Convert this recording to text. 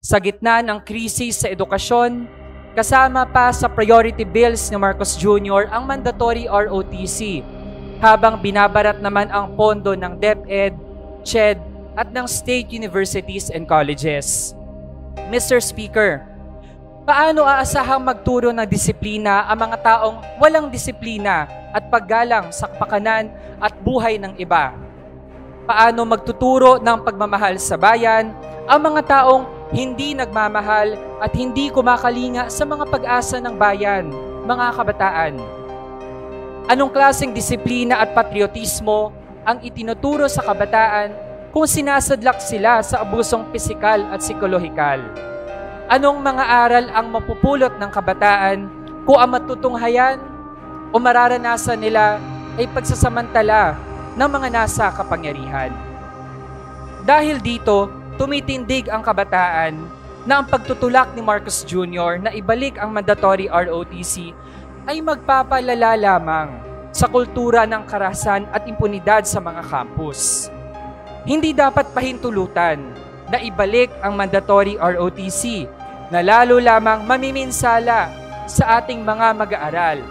Sa gitna ng krisis sa edukasyon, kasama pa sa priority bills ni Marcos Jr. ang mandatory ROTC, habang binabarat naman ang pondo ng DepEd, CHED at ng state universities and colleges. Mr. Speaker, paano aasahang magturo ng disiplina ang mga taong walang disiplina at paggalang sa kapakanan at buhay ng iba? Paano magtuturo ng pagmamahal sa bayan ang mga taong hindi nagmamahal at hindi kumakalinga sa mga pag-asa ng bayan, mga kabataan? Anong klaseng disiplina at patriotismo ang itinuturo sa kabataan kung sinasadlak sila sa abusong pisikal at psikolohikal? Anong mga aral ang mapupulot ng kabataan kung ang matutunghayan o mararanasan nila ay pagsasamantala ng mga nasa kapangyarihan? Dahil dito, tumitindig ang kabataan na ang pagtutulak ni Marcos Jr. na ibalik ang mandatory ROTC ay magpapalala lamang sa kultura ng karahasan at impunidad sa mga campus. Hindi dapat pahintulutan na ibalik ang mandatory ROTC na lalo lamang mamiminsala sa ating mga mag-aaral